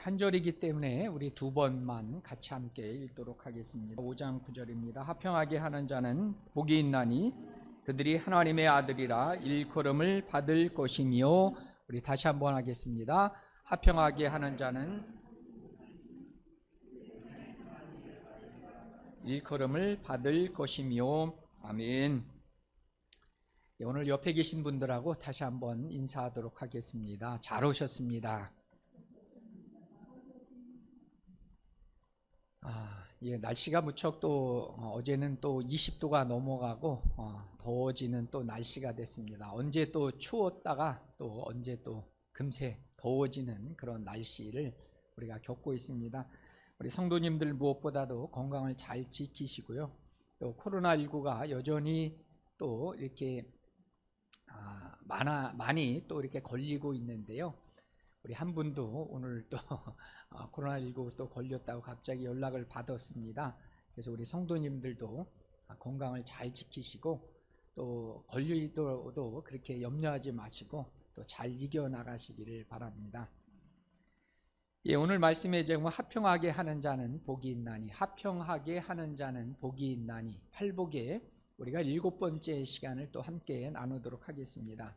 한 절이기 때문에 우리 두 번만 같이 함께 읽도록 하겠습니다. 5장 9절입니다. 화평하게 하는 자는 복이 있나니 그들이 하나님의 아들이라 일컬음을 받을 것이며. 우리 다시 한번 하겠습니다. 화평하게 하는 자는 일컬음을 받을 것이며. 아멘. 오늘 옆에 계신 분들하고 다시 한번 인사하도록 하겠습니다. 잘 오셨습니다. 날씨가 무척 또 어제는 또 20도가 넘어가고 더워지는 또 날씨가 됐습니다. 언제 또 추웠다가 또 언제 또 금세 더워지는 그런 날씨를 우리가 겪고 있습니다. 우리 성도님들 무엇보다도 건강을 잘 지키시고요. 또 코로나19가 여전히 또 이렇게 많이 또 이렇게 걸리고 있는데요. 우리 한 분도 오늘 또 코로나19 또 걸렸다고 갑자기 연락을 받았습니다. 그래서 우리 성도님들도 건강을 잘 지키시고 또 걸리더라도 그렇게 염려하지 마시고 또 잘 이겨나가시기를 바랍니다. 오늘 말씀의 제목은 화평하게 하는 자는 복이 있나니, 화평하게 하는 자는 복이 있나니, 팔복에 우리가 7번째 시간을 또 함께 나누도록 하겠습니다.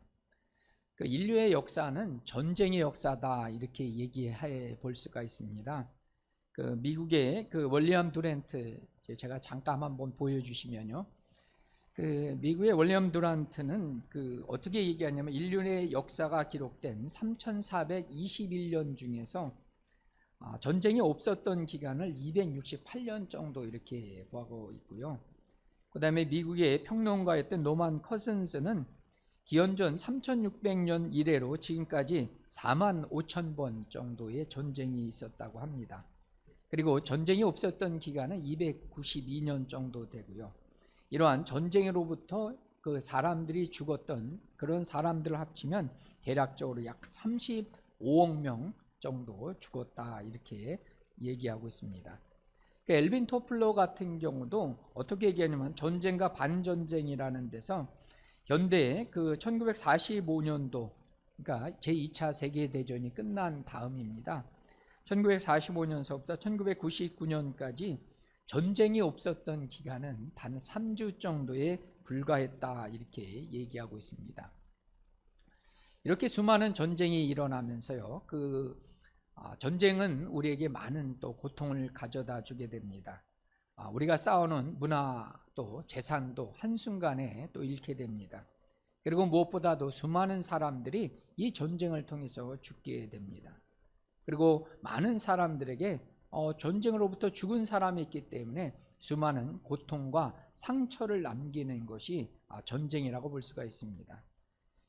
인류의 역사는 전쟁의 역사다, 이렇게 얘기해 볼 수가 있습니다. 미국의 월리엄 두란트, 제가 잠깐 한번 보여주시면요. 미국의 월리엄 두란트는 어떻게 얘기하냐면 인류의 역사가 기록된 3421년 중에서 전쟁이 없었던 기간을 268년 정도 이렇게 보고 있고요. 그 다음에 미국의 평론가였던 노만 커슨스는 기원전 3600년 이래로 지금까지 4만 5천 번 정도의 전쟁이 있었다고 합니다. 그리고 전쟁이 없었던 기간은 292년 정도 되고요. 이러한 전쟁으로부터 사람들이 죽었던 그런 사람들을 합치면 대략적으로 약 35억 명 정도 죽었다, 이렇게 얘기하고 있습니다. 엘빈 토플러 같은 경우도 어떻게 얘기하냐면 전쟁과 반전쟁이라는 데서 현대에 1945년도, 그러니까 제2차 세계대전이 끝난 다음입니다. 1945년서부터 1999년까지 전쟁이 없었던 기간은 단 3주 정도에 불과했다, 이렇게 얘기하고 있습니다. 이렇게 수많은 전쟁이 일어나면서요, 전쟁은 우리에게 많은 또 고통을 가져다 주게 됩니다. 우리가 쌓아놓은 문화도 재산도 한순간에 또 잃게 됩니다. 그리고 무엇보다도 수많은 사람들이 이 전쟁을 통해서 죽게 됩니다. 그리고 많은 사람들에게 전쟁으로부터 죽은 사람이 있기 때문에 수많은 고통과 상처를 남기는 것이 전쟁이라고 볼 수가 있습니다.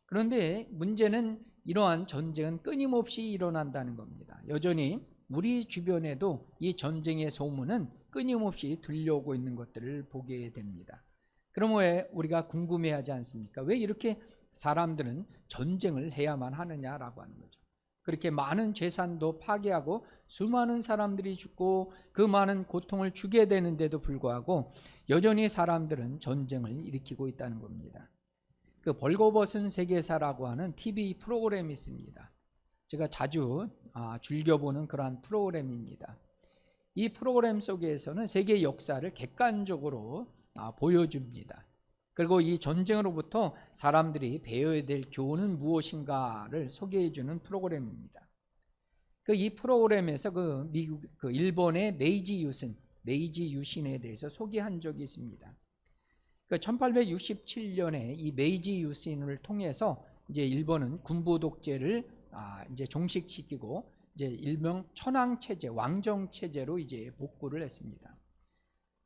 그런데 문제는 이러한 전쟁은 끊임없이 일어난다는 겁니다. 여전히 우리 주변에도 이 전쟁의 소문은 끊임없이 들려오고 있는 것들을 보게 됩니다. 그럼 왜 우리가 궁금해하지 않습니까? 왜 이렇게 사람들은 전쟁을 해야만 하느냐라고 하는 거죠. 그렇게 많은 재산도 파괴하고 수많은 사람들이 죽고 그 많은 고통을 주게 되는데도 불구하고 여전히 사람들은 전쟁을 일으키고 있다는 겁니다. 벌거벗은 세계사라고 하는 TV 프로그램이 있습니다. 제가 자주 즐겨보는 그러한 프로그램입니다. 이 프로그램 속에서는 세계 역사를 객관적으로 보여줍니다. 그리고 이 전쟁으로부터 사람들이 배워야 될 교훈은 무엇인가를 소개해주는 프로그램입니다. 이 프로그램에서 일본의 메이지 유신에 대해서 소개한 적이 있습니다. 1867년에 이 메이지 유신을 통해서 이제 일본은 군부 독재를 이제 종식시키고 이제 일명 천황 체제, 왕정 체제로 이제 복구를 했습니다.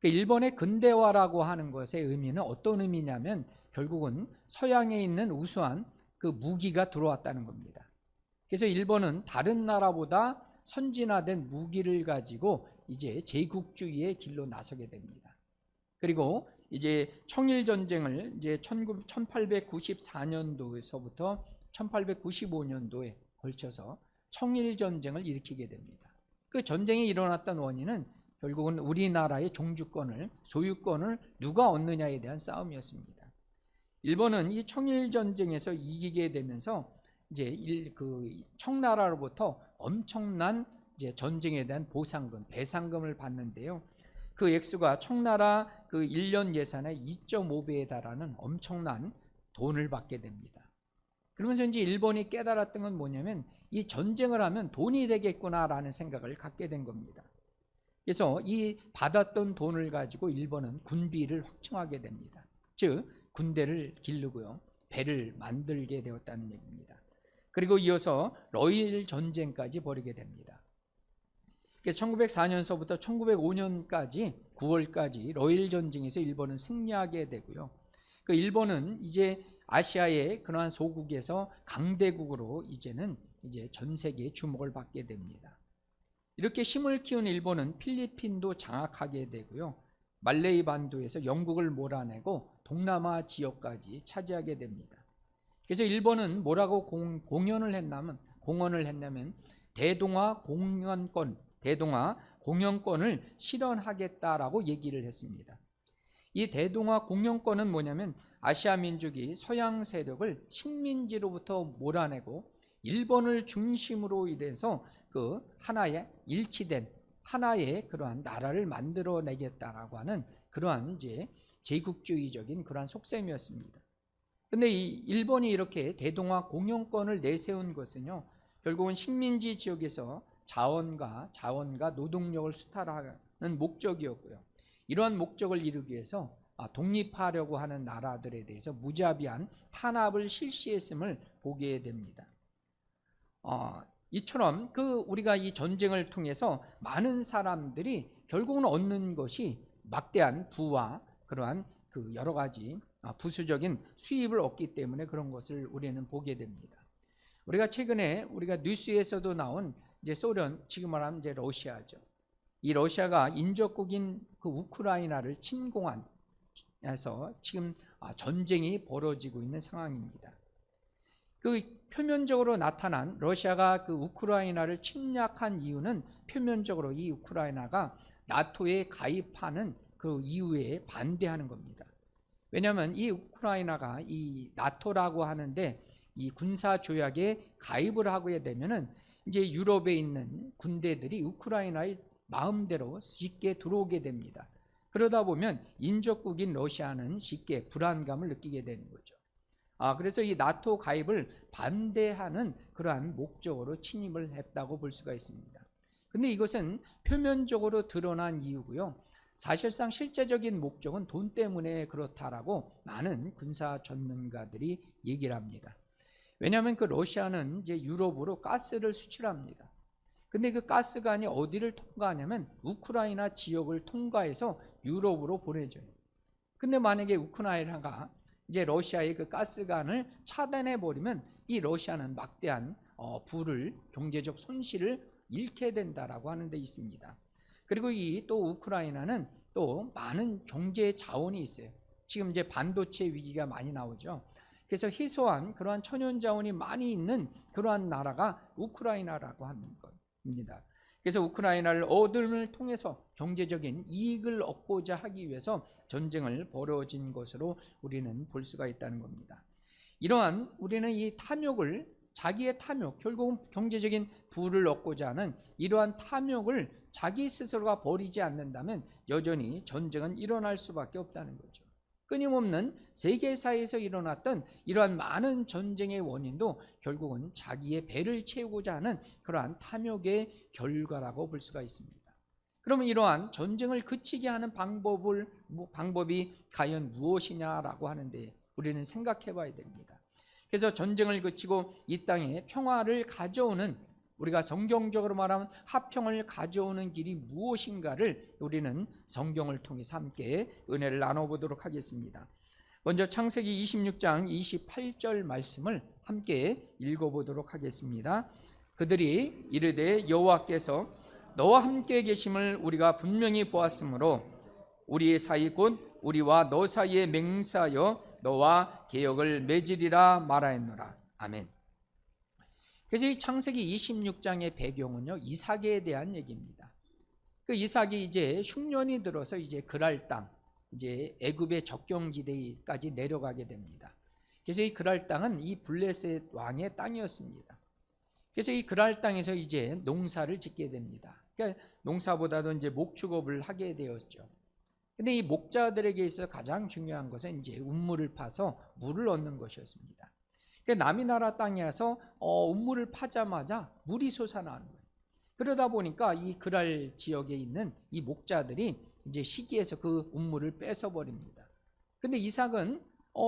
일본의 근대화라고 하는 것의 의미는 어떤 의미냐면 결국은 서양에 있는 우수한 무기가 들어왔다는 겁니다. 그래서 일본은 다른 나라보다 선진화된 무기를 가지고 이제 제국주의의 길로 나서게 됩니다. 그리고 이제 청일 전쟁을 이제 1894년도에서부터 1895년도에 걸쳐서 청일 전쟁을 일으키게 됩니다. 그 전쟁이 일어났던 원인은 결국은 우리나라의 종주권을, 소유권을 누가 얻느냐에 대한 싸움이었습니다. 일본은 이 청일 전쟁에서 이기게 되면서 이제 청나라로부터 엄청난 이제 전쟁에 대한 보상금, 배상금을 받는데요. 그 액수가 청나라 그 1년 예산의 2.5배에 달하는 엄청난 돈을 받게 됩니다. 그러면서 이제 일본이 깨달았던 건 뭐냐면 이 전쟁을 하면 돈이 되겠구나라는 생각을 갖게 된 겁니다. 그래서 이 받았던 돈을 가지고 일본은 군비를 확충하게 됩니다. 즉 군대를 기르고요, 배를 만들게 되었다는 얘기입니다. 그리고 이어서 러일 전쟁까지 벌이게 됩니다. 그래서 1904년서부터 1905년까지 9월까지 러일 전쟁에서 일본은 승리하게 되고요. 그 일본은 이제 아시아의 그러한 소국에서 강대국으로 이제는 이제 전 세계의 주목을 받게 됩니다. 이렇게 힘을 키운 일본은 필리핀도 장악하게 되고요, 말레이 반도에서 영국을 몰아내고 동남아 지역까지 차지하게 됩니다. 그래서 일본은 뭐라고 공언을 했냐면 대동아 공영권을 실현하겠다라고 얘기를 했습니다. 이 대동아 공영권은 뭐냐면 아시아 민족이 서양 세력을 식민지로부터 몰아내고 일본을 중심으로 이래서 그 하나의 일치된 하나의 그러한 나라를 만들어내겠다라고 하는 그러한 이제 제국주의적인 그러한 속셈이었습니다. 근데 이 일본이 이렇게 대동아 공영권을 내세운 것은요, 결국은 식민지 지역에서 자원과 노동력을 수탈하는 목적이었고요. 이러한 목적을 이루기 위해서 독립하려고 하는 나라들에 대해서 무자비한 탄압을 실시했음을 보게 됩니다. 이처럼 우리가 이 전쟁을 통해서 많은 사람들이 결국은 얻는 것이 막대한 부와 그러한 그 여러 가지 부수적인 수입을 얻기 때문에 그런 것을 우리는 보게 됩니다. 우리가 최근에 우리가 뉴스에서도 나온 이제 소련, 지금 말하면 이제 러시아죠. 이 러시아가 인접국인 그 우크라이나를 침공해서 지금 전쟁이 벌어지고 있는 상황입니다. 그 표면적으로 나타난 러시아가 그 우크라이나를 침략한 이유는 표면적으로 이 우크라이나가 나토에 가입하는 그 이유에 반대하는 겁니다. 왜냐하면 이 우크라이나가 이 나토라고 하는데 이 군사 조약에 가입을 하게 되면은 이제 유럽에 있는 군대들이 우크라이나의 마음대로 쉽게 들어오게 됩니다. 그러다 보면 인접국인 러시아는 쉽게 불안감을 느끼게 되는 거죠. 그래서 이 나토 가입을 반대하는 그러한 목적으로 침입을 했다고 볼 수가 있습니다. 근데 이것은 표면적으로 드러난 이유고요. 사실상 실제적인 목적은 돈 때문에 그렇다라고 많은 군사 전문가들이 얘기를 합니다. 왜냐하면 그 러시아는 이제 유럽으로 가스를 수출합니다. 근데 그 가스관이 어디를 통과하냐면 우크라이나 지역을 통과해서 유럽으로 보내줘요. 근데 만약에 우크라이나가 이제 러시아의 그 가스관을 차단해 버리면 이 러시아는 막대한 부를, 경제적 손실을 잃게 된다라고 하는 데 있습니다. 그리고 이 또 우크라이나는 또 많은 경제 자원이 있어요. 지금 이제 반도체 위기가 많이 나오죠. 그래서 희소한 그러한 천연 자원이 많이 있는 그러한 나라가 우크라이나라고 하는 겁니다. 그래서 우크라이나를 얻음을 통해서 경제적인 이익을 얻고자 하기 위해서 전쟁을 벌어진 것으로 우리는 볼 수가 있다는 겁니다. 이러한 우리는 이 탐욕을, 자기의 탐욕, 결국은 경제적인 부를 얻고자 하는 이러한 탐욕을 자기 스스로가 버리지 않는다면 여전히 전쟁은 일어날 수밖에 없다는 거죠. 끊임없는 세계사에서 일어났던 이러한 많은 전쟁의 원인도 결국은 자기의 배를 채우고자 하는 그러한 탐욕의 결과라고 볼 수가 있습니다. 그러면 이러한 전쟁을 그치게 하는 방법이 과연 무엇이냐라고 하는데 우리는 생각해 봐야 됩니다. 그래서 전쟁을 그치고 이 땅에 평화를 가져오는, 우리가 성경적으로 말하면 화평을 가져오는 길이 무엇인가를 우리는 성경을 통해서 함께 은혜를 나눠보도록 하겠습니다. 먼저 창세기 26장 28절 말씀을 함께 읽어보도록 하겠습니다. 그들이 이르되 여호와께서 너와 함께 계심을 우리가 분명히 보았으므로 우리의 사이 곧 우리와 너 사이에 맹세하여 너와 계약을 맺으리라 말하였노라. 아멘. 그래서 이 창세기 26장의 배경은요, 이삭에 대한 얘기입니다. 그 이삭이 이제 흉년이 들어서 이제 그랄 땅, 이제 애굽의 적경지대까지 내려가게 됩니다. 그래서 이 그랄 땅은 이 블레셋 왕의 땅이었습니다. 그래서 이 그랄 땅에서 이제 농사를 짓게 됩니다. 그러니까 농사보다도 이제 목축업을 하게 되었죠. 근데 이 목자들에게 있어서 가장 중요한 것은 이제 운물을 파서 물을 얻는 것이었습니다. 그러니까 남이 나라 땅에 와서 운물을 파자마자 물이 솟아나는 거예요. 그러다 보니까 이 그랄 지역에 있는 이 목자들이 이제 시기에서 그 운물을 뺏어 버립니다. 근데 이삭은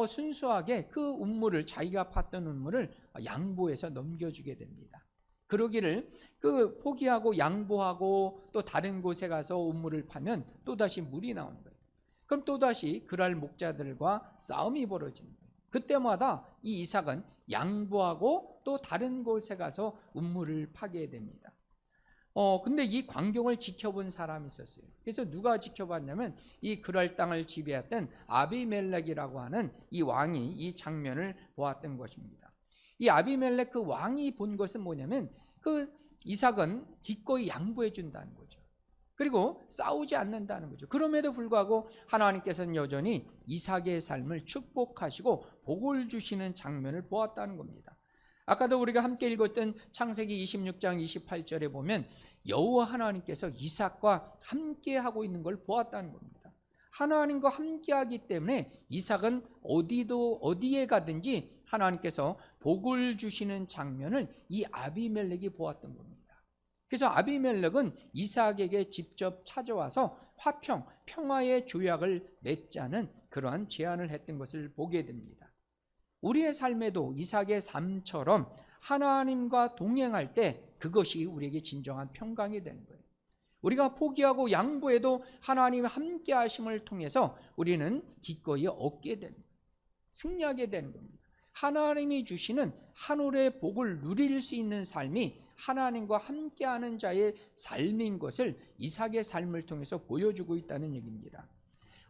순수하게 그 운물을, 자기가 팠던 운물을 양보해서 넘겨주게 됩니다. 그러기를 그 포기하고 양보하고 또 다른 곳에 가서 운물을 파면 또다시 물이 나오는 거예요. 그럼 또다시 그랄 목자들과 싸움이 벌어집니다. 그때마다 이 이삭은 양보하고 또 다른 곳에 가서 운물을 파게 됩니다. 근데 이 광경을 지켜본 사람이 있었어요. 그래서 누가 지켜봤냐면 이 그랄 땅을 지배했던 아비멜렉이라고 하는 이 왕이 이 장면을 보았던 것입니다. 이 아비멜렉 그 왕이 본 것은 뭐냐면 그 이삭은 기꺼이 양보해 준다는 거죠. 그리고 싸우지 않는다는 거죠. 그럼에도 불구하고 하나님께서는 여전히 이삭의 삶을 축복하시고 복을 주시는 장면을 보았다는 겁니다. 아까도 우리가 함께 읽었던 창세기 26장 28절에 보면 여호와 하나님께서 이삭과 함께하고 있는 걸 보았다는 겁니다. 하나님과 함께하기 때문에 이삭은 어디에 가든지 하나님께서 복을 주시는 장면을 이 아비멜렉이 보았던 겁니다. 그래서 아비멜렉은 이삭에게 직접 찾아와서 평화의 조약을 맺자는 그러한 제안을 했던 것을 보게 됩니다. 우리의 삶에도 이삭의 삶처럼 하나님과 동행할 때 그것이 우리에게 진정한 평강이 되는 거예요. 우리가 포기하고 양보해도 하나님의 함께 하심을 통해서 우리는 기꺼이 얻게 됩니다. 승리하게 되는 겁니다. 하나님이 주시는 하늘의 복을 누릴 수 있는 삶이 하나님과 함께하는 자의 삶인 것을 이삭의 삶을 통해서 보여주고 있다는 얘기입니다.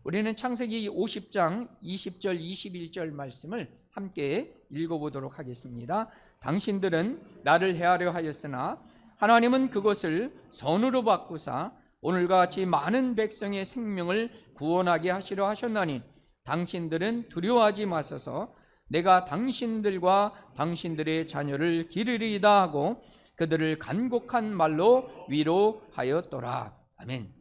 우리는 창세기 50장 20절 21절 말씀을 함께 읽어보도록 하겠습니다. 당신들은 나를 해하려 하였으나 하나님은 그것을 선으로 바꾸사 오늘과 같이 많은 백성의 생명을 구원하게 하시려 하셨나니 당신들은 두려워하지 마소서. 내가 당신들과 당신들의 자녀를 기르리이다 하고 그들을 간곡한 말로 위로하였더라. 아멘.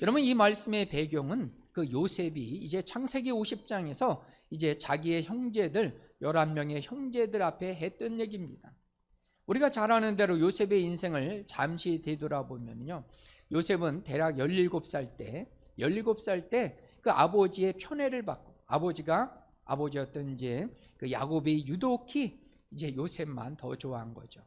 여러분, 이 말씀의 배경은 그 요셉이 이제 창세기 50장에서 이제 자기의 형제들 11명의 형제들 앞에 했던 얘기입니다. 우리가 잘 아는 대로 요셉의 인생을 잠시 되돌아보면요, 요셉은 대략 17살 때 그 아버지의 편애를 받고, 아버지였던 이제 그 야곱이 유독히 이제 요셉만 더 좋아한 거죠.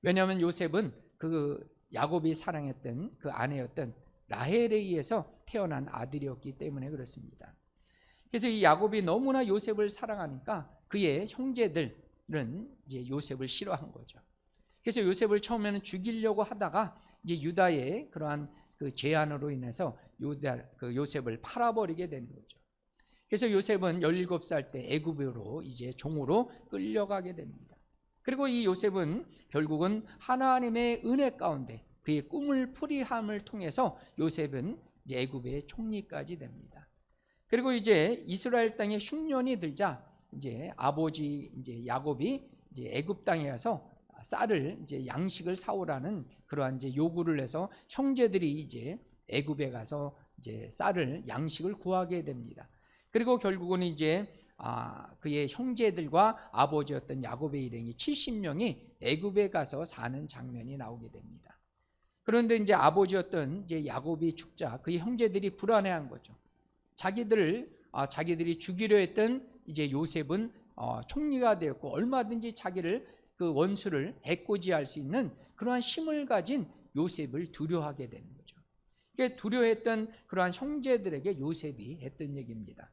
왜냐하면 요셉은 그 야곱이 사랑했던 그 아내였던 라헬에 의해서 태어난 아들이었기 때문에 그렇습니다. 그래서 이 야곱이 너무나 요셉을 사랑하니까 그의 형제들은 이제 요셉을 싫어한 거죠. 그래서 요셉을 처음에는 죽이려고 하다가 이제 유다의 그러한 그 제안으로 인해서 요셉을 팔아버리게 되는 거죠. 그래서 요셉은 17살 때 애굽으로 이제 종으로 끌려가게 됩니다. 그리고 이 요셉은 결국은 하나님의 은혜 가운데 그의 꿈을 풀이함을 통해서 요셉은 이제 애굽의 총리까지 됩니다. 그리고 이제 이스라엘 땅에 흉년이 들자 이제 아버지 이제 야곱이 이제 애굽 땅에 가서 쌀을 이제 양식을 사오라는 그러한 이제 요구를 해서 형제들이 이제 애굽에 가서 이제 쌀을 양식을 구하게 됩니다. 그리고 결국은 이제 그의 형제들과 아버지였던 야곱의 일행이 70명이 애굽에 가서 사는 장면이 나오게 됩니다. 그런데 이제 아버지였던 이제 야곱이 죽자 그의 형제들이 불안해한 거죠. 자기들이 죽이려 했던 이제 요셉은 총리가 되었고 얼마든지 자기를 그 원수를 해코지할 수 있는 그러한 힘을 가진 요셉을 두려워하게 되는 거죠. 두려워했던 그러한 형제들에게 요셉이 했던 얘기입니다.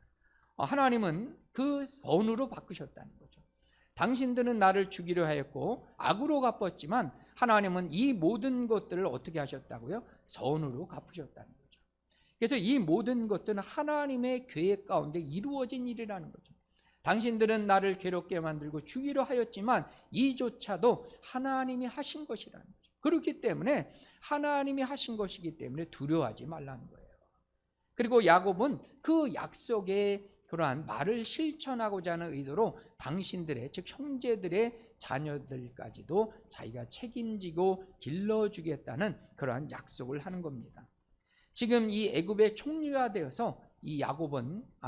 하나님은 그 선으로 바꾸셨다는 거죠. 당신들은 나를 죽이려 하였고 악으로 갚았지만 하나님은 이 모든 것들을 어떻게 하셨다고요? 선으로 갚으셨다는 거죠. 그래서 이 모든 것들은 하나님의 계획 가운데 이루어진 일이라는 거죠. 당신들은 나를 괴롭게 만들고 죽이려 하였지만 이조차도 하나님이 하신 것이라는 거죠. 그렇기 때문에 하나님이 하신 것이기 때문에 두려워하지 말라는 거예요. 그리고 야곱은 그 약속의 그러한 말을 실천하고자 하는 의도로 당신들의, 즉 형제들의 자녀들까지도 자기가 책임지고 길러주겠다는 그러한 약속을 하는 겁니다. 지금 이 애굽의 총리가 되어서 이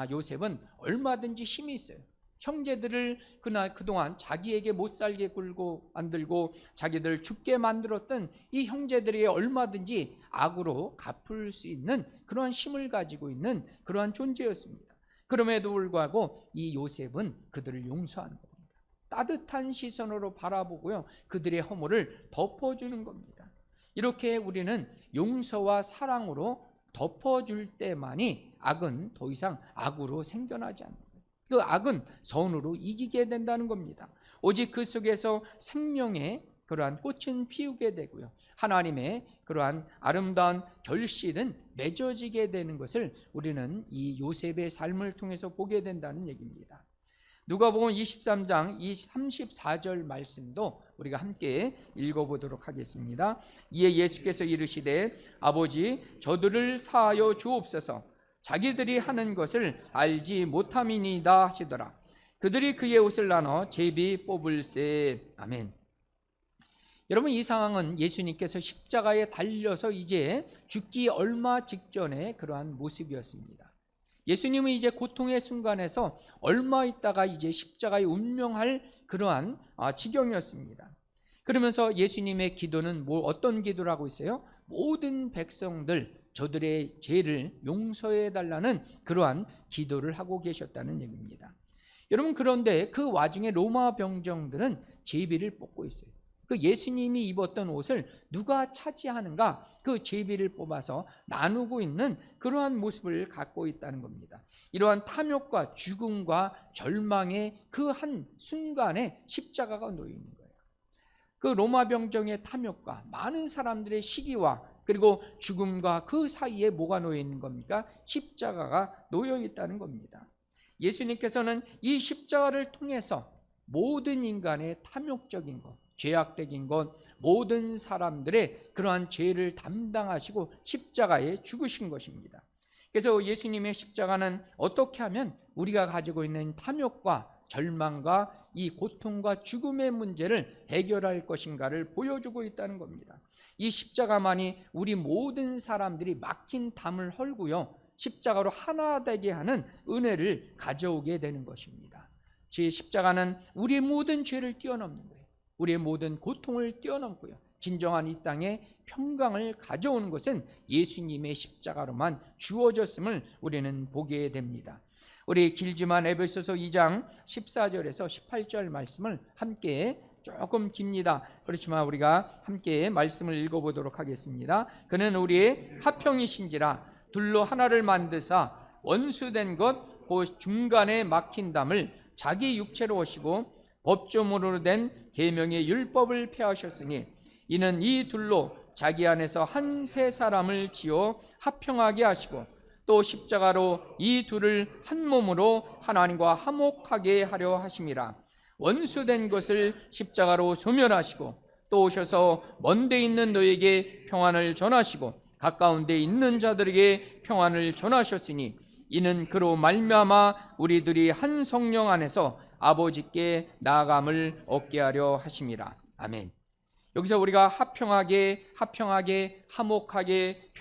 요셉은 얼마든지 힘이 있어요. 형제들을 그동안 자기에게 못 살게 굴고 만들고 자기들 죽게 만들었던 이 형제들이 얼마든지 악으로 갚을 수 있는 그러한 힘을 가지고 있는 그러한 존재였습니다. 그럼에도 불구하고 이 요셉은 그들을 용서하는 겁니다. 따뜻한 시선으로 바라보고요, 그들의 허물을 덮어주는 겁니다. 이렇게 우리는 용서와 사랑으로 덮어줄 때만이 악은 더 이상 악으로 생겨나지 않는 거예요. 그 악은 선으로 이기게 된다는 겁니다. 오직 그 속에서 생명의 그러한 꽃은 피우게 되고요, 하나님의 그러한 아름다운 결실은 맺어지게 되는 것을 우리는 이 요셉의 삶을 통해서 보게 된다는 얘기입니다. 누가복음 23장 34절 말씀도 우리가 함께 읽어보도록 하겠습니다. 이에 예수께서 이르시되 아버지 저들을 사하여 주옵소서, 자기들이 하는 것을 알지 못함이니이다 하시더라. 그들이 그의 옷을 나눠 제비 뽑을세. 아멘. 여러분, 이 상황은 예수님께서 십자가에 달려서 이제 죽기 얼마 직전의 그러한 모습이었습니다. 예수님은 이제 고통의 순간에서 얼마 있다가 이제 십자가에 운명할 그러한 지경이었습니다. 그러면서 예수님의 기도는 어떤 기도를 하고 있어요? 모든 백성들 저들의 죄를 용서해 달라는 그러한 기도를 하고 계셨다는 얘기입니다. 여러분, 그런데 그 와중에 로마 병정들은 제비를 뽑고 있어요. 그 예수님이 입었던 옷을 누가 차지하는가, 그 제비를 뽑아서 나누고 있는 그러한 모습을 갖고 있다는 겁니다. 이러한 탐욕과 죽음과 절망의 그 한 순간에 십자가가 놓여 있는 거예요. 그 로마 병정의 탐욕과 많은 사람들의 시기와 그리고 죽음과 그 사이에 뭐가 놓여 있는 겁니까? 십자가가 놓여 있다는 겁니다. 예수님께서는 이 십자가를 통해서 모든 인간의 탐욕적인 것, 죄악된 것, 모든 사람들의 그러한 죄를 담당하시고 십자가에 죽으신 것입니다. 그래서 예수님의 십자가는 어떻게 하면 우리가 가지고 있는 탐욕과 절망과 이 고통과 죽음의 문제를 해결할 것인가를 보여주고 있다는 겁니다. 이 십자가만이 우리 모든 사람들이 막힌 담을 헐고요, 십자가로 하나 되게 하는 은혜를 가져오게 되는 것입니다. 제 십자가는 우리의 모든 죄를 뛰어넘는 거예요. 우리의 모든 고통을 뛰어넘고요, 진정한 이 땅에 평강을 가져오는 것은 예수님의 십자가로만 주어졌음을 우리는 보게 됩니다. 우리 길지만 에베소서 2장 14절에서 18절 말씀을 함께, 조금 깁니다. 그렇지만 우리가 함께 말씀을 읽어보도록 하겠습니다. 그는 우리의 화평이신지라 둘로 하나를 만드사 원수된 것 곧 중간에 막힌 담을 자기 육체로 오시고 법조문으로 된 계명의 율법을 폐하셨으니 이는 이 둘로 자기 안에서 한 세 사람을 지어 화평하게 하시고 또 십자가로 이 둘을 한 몸으로 하나님과 화목하게 하려 하심이라. 원수된 것을 십자가로 소멸하시고 또 오셔서 먼데 있는 너에게 평안을 전하시고 가까운 데 있는 자들에게 평안을 전하셨으니 이는 그로 말미암아 우리들이 한 성령 안에서 아버지께 나아감을 얻게 하려 하심이라. 아멘. 여기서 우리가 화평하게, 화목하게,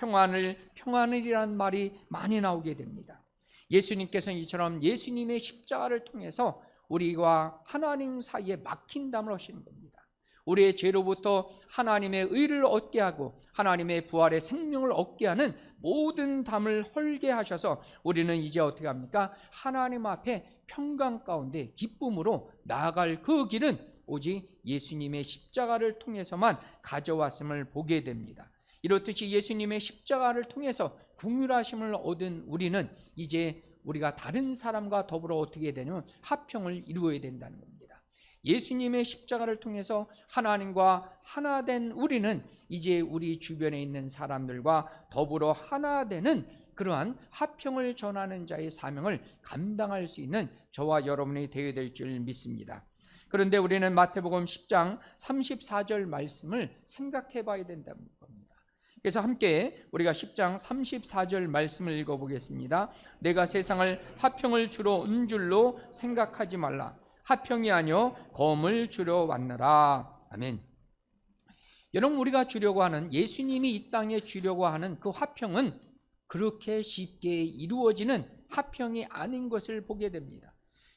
평안을이라는 말이 많이 나오게 됩니다. 예수님께서는 이처럼 예수님의 십자가를 통해서 우리와 하나님 사이에 막힌 담을 하시는 겁니다. 우리의 죄로부터 하나님의 의를 얻게 하고 하나님의 부활의 생명을 얻게 하는 모든 담을 헐게 하셔서 우리는 이제 어떻게 합니까? 하나님 앞에 평강 가운데 기쁨으로 나아갈 그 길은 오직 예수님의 십자가를 통해서만 가져왔음을 보게 됩니다. 이렇듯이 예수님의 십자가를 통해서 긍휼하심을 얻은 우리는 이제 우리가 다른 사람과 더불어 어떻게 되냐면 화평을 이루어야 된다는 겁니다. 예수님의 십자가를 통해서 하나님과 하나 된 우리는 이제 우리 주변에 있는 사람들과 더불어 하나 되는 그러한 화평을 전하는 자의 사명을 감당할 수 있는 저와 여러분이 되어야 될 줄 믿습니다. 그런데 우리는 마태복음 10장 34절 말씀을 생각해 봐야 된다는 겁니다. 그래서 함께 우리가 10장 34절 말씀을 읽어보겠습니다. 내가 세상을 화평을 주러 온 줄로 생각하지 말라. 화평이 아니요 검을 주러 왔느라. 아멘. 여러분, 우리가 주려고 하는, 예수님이 이 땅에 주려고 하는 그 화평은 그렇게 쉽게 이루어지는 화평이 아닌 것을 보게 됩니다.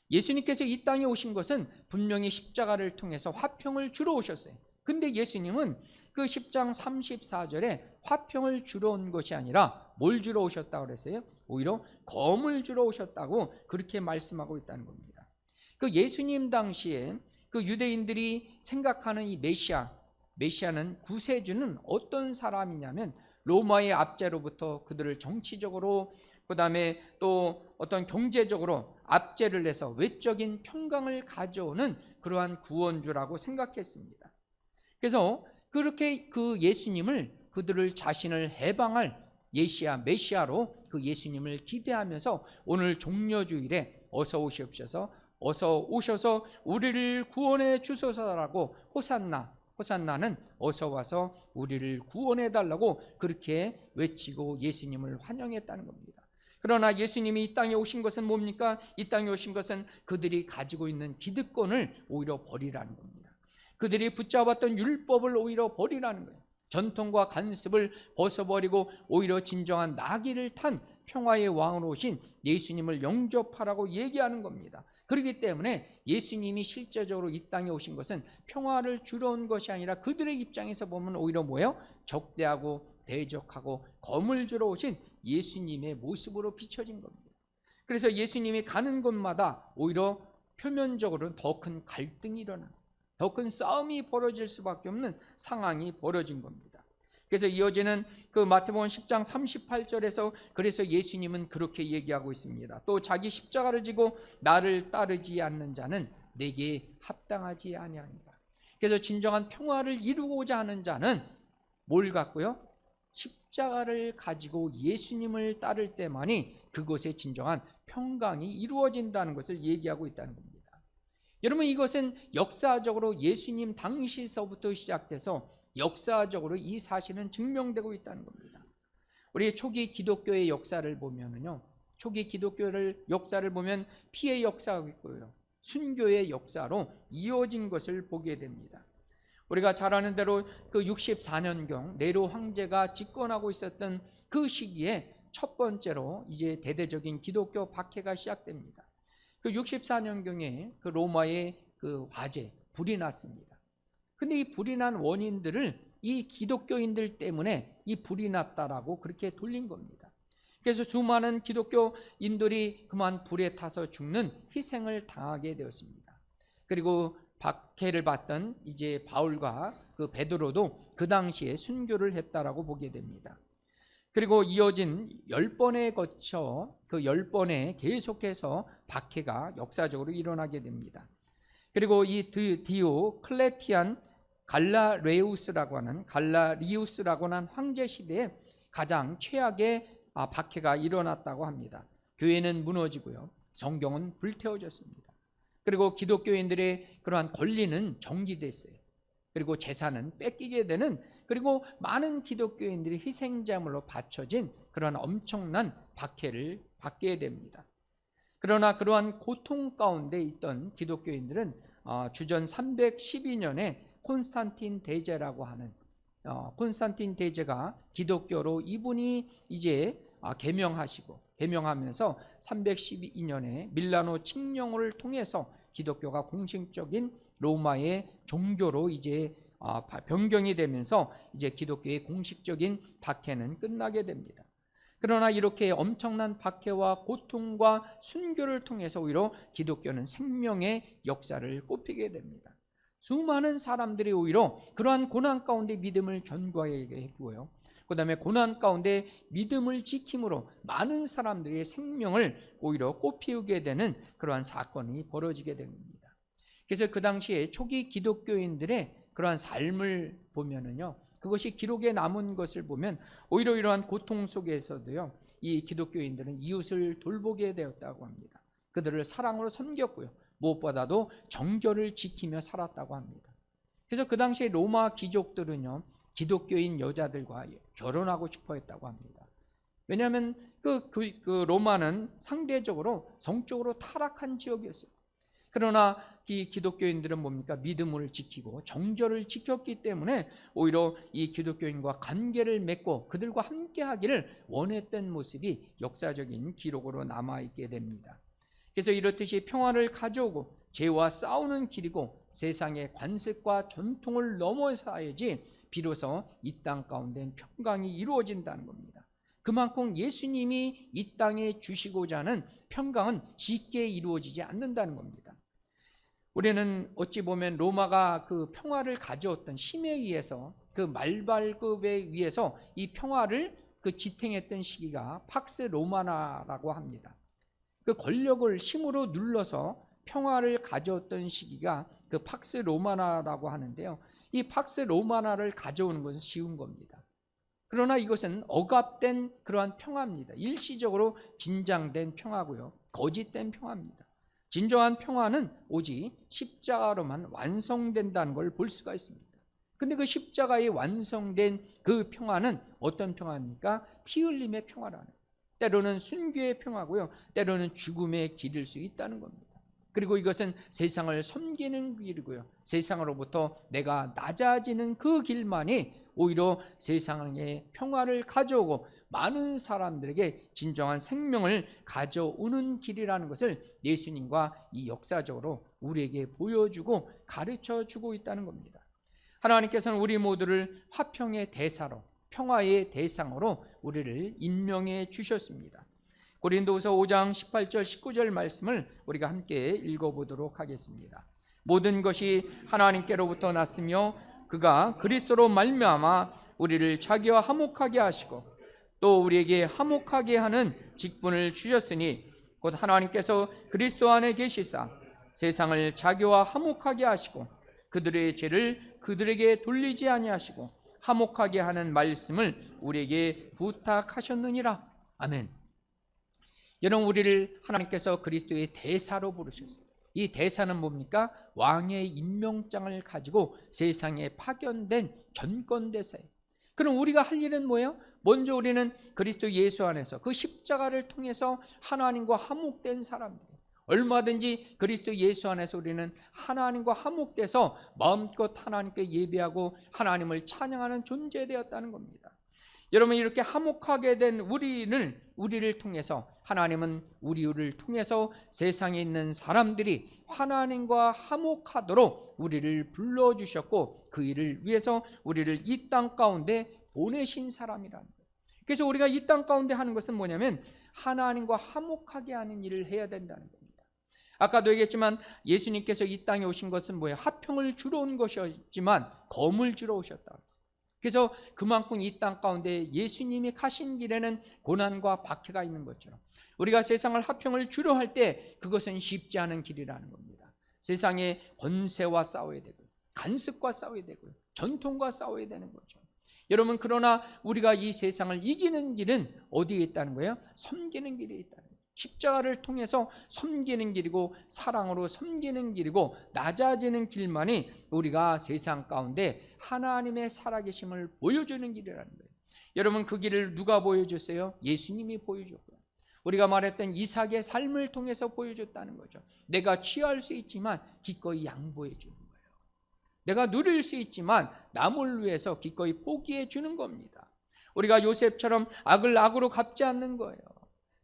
예수님께서 이 땅에 오신 것은 분명히 십자가를 통해서 화평을 주러 오셨어요. 근데 예수님은 그 10장 34절에 화평을 주러 온 것이 아니라 뭘 주러 오셨다고 그랬어요? 오히려 검을 주러 오셨다고 그렇게 말씀하고 있다는 겁니다. 그 예수님 당시에 그 유대인들이 생각하는 이 메시아는 구세주는 어떤 사람이냐면 로마의 압제로부터 그들을 정치적으로, 그 다음에 또 어떤 경제적으로 압제를 해서 외적인 평강을 가져오는 그러한 구원주라고 생각했습니다. 그래서 그렇게 그 예수님을, 그들을 자신을 해방할 메시아로 그 예수님을 기대하면서 오늘 종려주일에 어서 오셔서 우리를 구원해 주소서라고 호산나는 어서 와서 우리를 구원해 달라고 그렇게 외치고 예수님을 환영했다는 겁니다. 그러나 예수님이 이 땅에 오신 것은 뭡니까? 이 땅에 오신 것은 그들이 가지고 있는 기득권을 오히려 버리라는 겁니다. 그들이 붙잡았던 율법을 오히려 버리라는 거예요. 전통과 관습을 벗어버리고 오히려 진정한 나귀를 탄 평화의 왕으로 오신 예수님을 영접하라고 얘기하는 겁니다. 그렇기 때문에 예수님이 실제적으로 이 땅에 오신 것은 평화를 주러 온 것이 아니라 그들의 입장에서 보면 오히려 뭐예요? 적대하고 대적하고 검을 주러 오신 예수님의 모습으로 비춰진 겁니다. 그래서 예수님이 가는 곳마다 오히려 표면적으로는 더 큰 갈등이 일어나고 더 큰 싸움이 벌어질 수밖에 없는 상황이 벌어진 겁니다. 그래서 이어지는 그 마태복음 10장 38절에서 그래서 예수님은 그렇게 얘기하고 있습니다. 또 자기 십자가를 지고 나를 따르지 않는 자는 내게 합당하지 아니하니라. 그래서 진정한 평화를 이루고자 하는 자는 뭘 갖고요? 십자가를 가지고 예수님을 따를 때만이 그것의 진정한 평강이 이루어진다는 것을 얘기하고 있다는 겁니다. 여러분, 이것은 역사적으로 예수님 당시서부터 시작돼서 역사적으로 이 사실은 증명되고 있다는 겁니다. 우리 초기 기독교의 역사를 보면은요, 초기 기독교를 역사를 보면 피의 역사가 있고요, 순교의 역사로 이어진 것을 보게 됩니다. 우리가 잘 아는 대로 그 64년경 네로 황제가 집권하고 있었던 그 시기에 첫 번째로 이제 대대적인 기독교 박해가 시작됩니다. 그 64년경에 그 로마의 그 화재, 불이 났습니다. 근데 이 불이 난 원인들을 이 기독교인들 때문에 이 불이 났다라고 그렇게 돌린 겁니다. 그래서 수많은 기독교인들이 그만 불에 타서 죽는 희생을 당하게 되었습니다. 그리고 박해를 받던 이제 바울과 그 베드로도 그 당시에 순교를 했다라고 보게 됩니다. 그리고 이어진 10번에 거쳐 그 10번에 계속해서 박해가 역사적으로 일어나게 됩니다. 그리고 이 디오클레티안 갈라리우스라고 하는 황제 시대에 가장 최악의 박해가 일어났다고 합니다. 교회는 무너지고요, 성경은 불태워졌습니다. 그리고 기독교인들의 그러한 권리는 정지됐어요. 그리고 재산은 뺏기게 되는, 그리고 많은 기독교인들이 희생자물로 바쳐진 그런 엄청난 박해를 받게 됩니다. 그러나 그러한 고통 가운데 있던 기독교인들은 주전 312년에 콘스탄틴 대제라고 하는 콘스탄틴 대제가 기독교로 이분이 이제 개명하면서 312년에 밀라노 칙령을 통해서 기독교가 공식적인 로마의 종교로 이제 변경이 되면서 이제 기독교의 공식적인 박해는 끝나게 됩니다. 그러나 이렇게 엄청난 박해와 고통과 순교를 통해서 오히려 기독교는 생명의 역사를 꽃피게 됩니다. 수많은 사람들이 오히려 그러한 고난 가운데 믿음을 견고하게 했고요, 그 다음에 고난 가운데 믿음을 지킴으로 많은 사람들의 생명을 오히려 꽃피우게 되는 그러한 사건이 벌어지게 됩니다. 그래서 그 당시에 초기 기독교인들의 그러한 삶을 보면은요, 그것이 기록에 남은 것을 보면 오히려 이러한 고통 속에서도요, 이 기독교인들은 이웃을 돌보게 되었다고 합니다. 그들을 사랑으로 섬겼고요, 무엇보다도 정결을 지키며 살았다고 합니다. 그래서 그 당시에 로마 귀족들은요, 기독교인 여자들과 결혼하고 싶어 했다고 합니다. 왜냐하면 그 로마는 상대적으로 성적으로 타락한 지역이었어요. 그러나 이 기독교인들은 뭡니까? 믿음을 지키고 정절을 지켰기 때문에 오히려 이 기독교인과 관계를 맺고 그들과 함께 하기를 원했던 모습이 역사적인 기록으로 남아있게 됩니다. 그래서 이렇듯이 평화를 가져오고 죄와 싸우는 길이고 세상의 관습과 전통을 넘어서야지 비로소 이 땅 가운데 평강이 이루어진다는 겁니다. 그만큼 예수님이 이 땅에 주시고자 하는 평강은 쉽게 이루어지지 않는다는 겁니다. 우리는 어찌 보면 로마가 그 평화를 가져왔던 힘에 의해서 그 말발급에 의해서 이 평화를 지탱했던 시기가 팍스 로마나라고 합니다. 그 권력을 힘으로 눌러서 평화를 가져왔던 시기가 그 팍스 로마나라고 하는데요. 이 팍스 로마나를 가져오는 것은 쉬운 겁니다. 그러나 이것은 억압된 그러한 평화입니다. 일시적으로 긴장된 평화고요. 거짓된 평화입니다. 진정한 평화는 오직 십자가로만 완성된다는 걸 볼 수가 있습니다. 근데 그 십자가에 완성된 그 평화는 어떤 평화입니까? 피 흘림의 평화라는, 때로는 순교의 평화고요, 때로는 죽음의 길일 수 있다는 겁니다. 그리고 이것은 세상을 섬기는 길이고요, 세상으로부터 내가 낮아지는 그 길만이 오히려 세상의 평화를 가져오고 많은 사람들에게 진정한 생명을 가져오는 길이라는 것을 예수님과 이 역사적으로 우리에게 보여주고 가르쳐주고 있다는 겁니다. 하나님께서는 우리 모두를 화평의 대사로, 평화의 대상으로 우리를 임명해 주셨습니다. 고린도후서 5장 18절 19절 말씀을 우리가 함께 읽어보도록 하겠습니다. 모든 것이 하나님께로부터 났으며 그가 그리스도로 말미암아 우리를 자기와 화목하게 하시고 또 우리에게 화목하게 하는 직분을 주셨으니 곧 하나님께서 그리스도 안에 계시사 세상을 자기와 화목하게 하시고 그들의 죄를 그들에게 돌리지 아니하시고 화목하게 하는 말씀을 우리에게 부탁하셨느니라. 아멘. 여러분, 우리를 하나님께서 그리스도의 대사로 부르셨어요. 이 대사는 뭡니까? 왕의 임명장을 가지고 세상에 파견된 전권대사예요. 그럼 우리가 할 일은 뭐예요? 먼저 우리는 그리스도 예수 안에서 그 십자가를 통해서 하나님과 화목된 사람들이에요. 얼마든지 그리스도 예수 안에서 우리는 하나님과 화목돼서 마음껏 하나님께 예배하고 하나님을 찬양하는 존재 되었다는 겁니다. 여러분, 이렇게 화목하게 된 우리를 통해서 하나님은 우리를 통해서 세상에 있는 사람들이 하나님과 화목하도록 우리를 불러주셨고 그 일을 위해서 우리를 이 땅 가운데 보내신 사람이라는 거예요. 그래서 우리가 이 땅 가운데 하는 것은 뭐냐면 하나님과 화목하게 하는 일을 해야 된다는 겁니다. 아까도 얘기했지만 예수님께서 이 땅에 오신 것은 뭐예요? 화평을 주러 온 것이었지만 검을 주러 오셨다고 했어요. 그래서 그만큼 이 땅 가운데 예수님이 가신 길에는 고난과 박해가 있는 것처럼 우리가 세상을 화평을 주려 할 때 그것은 쉽지 않은 길이라는 겁니다. 세상의 권세와 싸워야 되고 간섭과 싸워야 되고요, 전통과 싸워야 되는 거죠. 여러분, 그러나 우리가 이 세상을 이기는 길은 어디에 있다는 거예요? 섬기는 길에 있다는 거예요. 십자가를 통해서 섬기는 길이고 사랑으로 섬기는 길이고 낮아지는 길만이 우리가 세상 가운데 하나님의 살아계심을 보여주는 길이라는 거예요. 여러분, 그 길을 누가 보여줬어요? 예수님이 보여줬고요. 우리가 말했던 이삭의 삶을 통해서 보여줬다는 거죠. 내가 취할 수 있지만 기꺼이 양보해 주는 거예요. 내가 누릴 수 있지만 남을 위해서 기꺼이 포기해 주는 겁니다. 우리가 요셉처럼 악을 악으로 갚지 않는 거예요.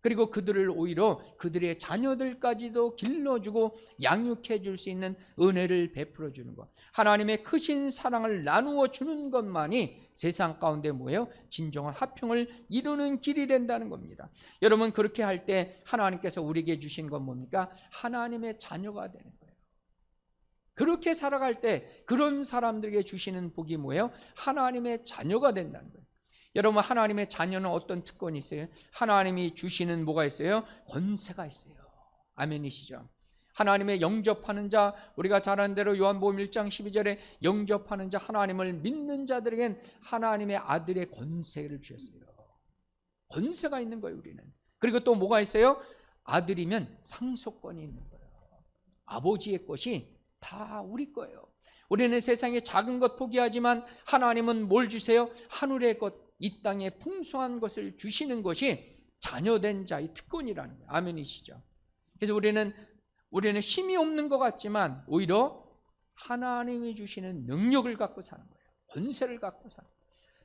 그리고 그들을 오히려 그들의 자녀들까지도 길러주고 양육해 줄 수 있는 은혜를 베풀어 주는 것, 하나님의 크신 사랑을 나누어 주는 것만이 세상 가운데 뭐예요? 진정한 화평을 이루는 길이 된다는 겁니다. 여러분, 그렇게 할 때 하나님께서 우리에게 주신 건 뭡니까? 하나님의 자녀가 되는 거예요. 그렇게 살아갈 때 그런 사람들에게 주시는 복이 뭐예요? 하나님의 자녀가 된다는 거예요. 여러분, 하나님의 자녀는 어떤 특권이 있어요? 하나님이 주시는 뭐가 있어요? 권세가 있어요. 아멘이시죠? 하나님의 영접하는 자, 우리가 잘 아는 대로 요한복음 1장 12절에 영접하는 자, 하나님을 믿는 자들에겐 하나님의 아들의 권세를 주셨어요. 권세가 있는 거예요, 우리는. 그리고 또 뭐가 있어요? 아들이면 상속권이 있는 거예요. 아버지의 것이 다 우리 거예요. 우리는 세상의 작은 것 포기하지만 하나님은 뭘 주세요? 하늘의 것, 이 땅에 풍성한 것을 주시는 것이 자녀된 자의 특권이라는 거예요. 아멘이시죠? 그래서 우리는 힘이 없는 것 같지만 오히려 하나님이 주시는 능력을 갖고 사는 거예요. 권세를 갖고 사는 거예요.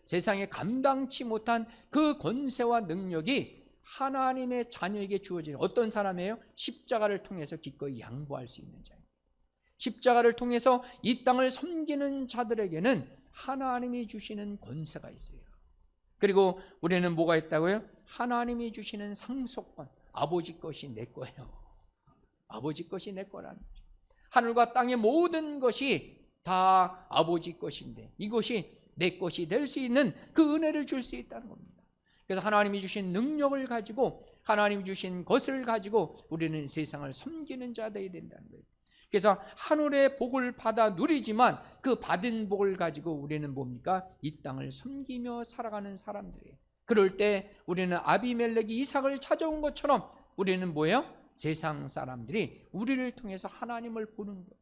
세상에 감당치 못한 그 권세와 능력이 하나님의 자녀에게 주어지는 어떤 사람이에요? 십자가를 통해서 기꺼이 양보할 수 있는 자예요. 십자가를 통해서 이 땅을 섬기는 자들에게는 하나님이 주시는 권세가 있어요. 그리고 우리는 뭐가 있다고요? 하나님이 주시는 상속권. 아버지 것이 내 거예요. 아버지 것이 내 거라는 거죠. 하늘과 땅의 모든 것이 다 아버지 것인데 이것이 내 것이 될 수 있는 그 은혜를 줄 수 있다는 겁니다. 그래서 하나님이 주신 능력을 가지고 하나님이 주신 것을 가지고 우리는 세상을 섬기는 자 되어야 된다는 거예요. 그래서 하늘의 복을 받아 누리지만 그 받은 복을 가지고 우리는 뭡니까? 이 땅을 섬기며 살아가는 사람들이에요. 그럴 때 우리는 아비멜렉이 이삭을 찾아온 것처럼 우리는 뭐예요? 세상 사람들이 우리를 통해서 하나님을 보는 거예요.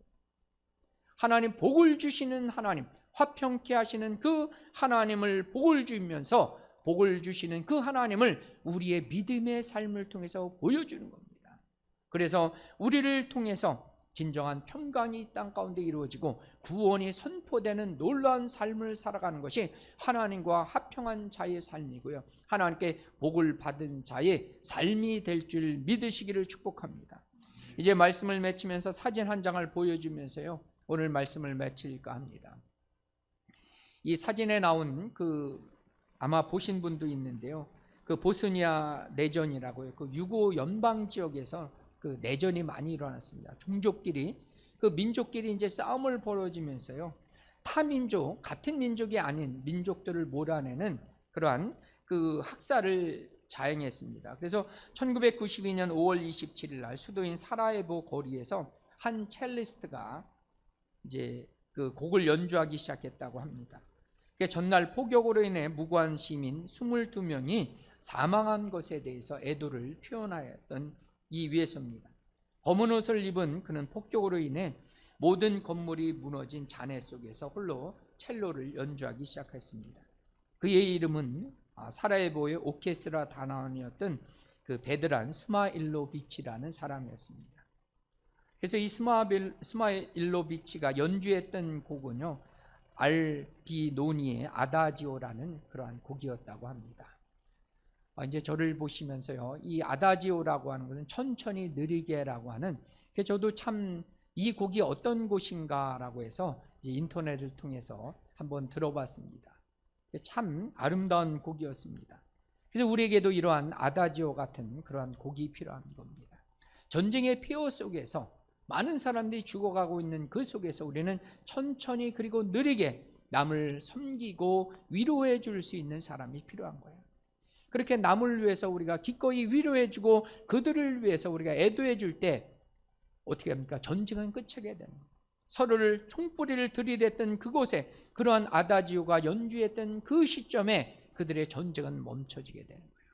하나님 복을 주시는 하나님, 화평케 하시는 그 하나님을 복을 주면서 복을 주시는 그 하나님을 우리의 믿음의 삶을 통해서 보여주는 겁니다. 그래서 우리를 통해서 진정한 평강이 이 땅 가운데 이루어지고 구원이 선포되는 놀라운 삶을 살아가는 것이 하나님과 화평한 자의 삶이고요, 하나님께 복을 받은 자의 삶이 될 줄 믿으시기를 축복합니다. 이제 말씀을 맺히면서 사진 한 장을 보여주면서요 오늘 말씀을 맺힐까 합니다. 이 사진에 나온 아마 보신 분도 있는데요, 그 보스니아 내전이라고요, 그 유고 연방 지역에서 그 내전이 많이 일어났습니다. 종족끼리, 그 민족끼리 이제 싸움을 벌어지면서요, 타민족, 같은 민족이 아닌 민족들을 몰아내는 그러한 그 학살을 자행했습니다. 그래서 1992년 5월 27일 날 수도인 사라예보 거리에서 한 첼리스트가 이제 그 곡을 연주하기 시작했다고 합니다. 전날 폭격으로 인해 무고한 시민 22명이 사망한 것에 대해서 애도를 표현하였던 이 위에서입니다. 검은 옷을 입은 그는 폭격으로 인해 모든 건물이 무너진 잔해 속에서 홀로 첼로를 연주하기 시작했습니다. 그의 이름은 사라예보의 오케스트라 단원이었던 그 베드란 스마일로비치라는 사람이었습니다. 그래서 이 스마일로비치가 연주했던 곡은요, 알비노니의 아다지오라는 그러한 곡이었다고 합니다. 이제 저를 보시면서요, 이 아다지오라고 하는 것은 천천히 느리게라고 하는, 저도 참 이 곡이 어떤 곡인가라고 해서 이제 인터넷을 통해서 한번 들어봤습니다. 참 아름다운 곡이었습니다. 그래서 우리에게도 이러한 아다지오 같은 그러한 곡이 필요한 겁니다. 전쟁의 폐허 속에서 많은 사람들이 죽어가고 있는 그 속에서 우리는 천천히 그리고 느리게 남을 섬기고 위로해 줄 수 있는 사람이 필요한 거예요. 그렇게 남을 위해서 우리가 기꺼이 위로해 주고 그들을 위해서 우리가 애도해 줄 때 어떻게 합니까? 전쟁은 끝하게 되는 거예요. 서로를 총뿌리를 들이댔던 그곳에 그러한 아다지오가 연주했던 그 시점에 그들의 전쟁은 멈춰지게 되는 거예요.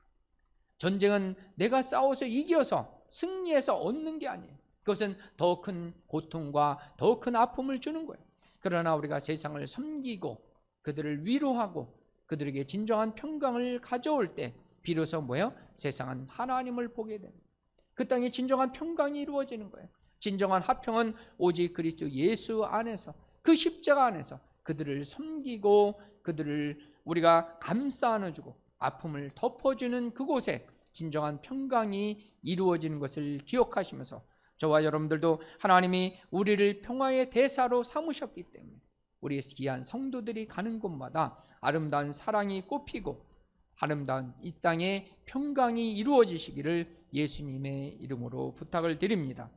전쟁은 내가 싸워서 이겨서 승리해서 얻는 게 아니에요. 그것은 더 큰 고통과 더 큰 아픔을 주는 거예요. 그러나 우리가 세상을 섬기고 그들을 위로하고 그들에게 진정한 평강을 가져올 때 비로소 뭐예요? 세상은 하나님을 보게 됩니다. 그 땅에 진정한 평강이 이루어지는 거예요. 진정한 화평은 오직 그리스도 예수 안에서, 그 십자가 안에서 그들을 섬기고 그들을 우리가 감싸 안아주고 아픔을 덮어주는 그곳에 진정한 평강이 이루어지는 것을 기억하시면서 저와 여러분들도 하나님이 우리를 평화의 대사로 삼으셨기 때문에 우리 귀한 성도들이 가는 곳마다 아름다운 사랑이 꽃피고 아름다운 이 땅에 평강이 이루어지시기를 예수님의 이름으로 부탁을 드립니다.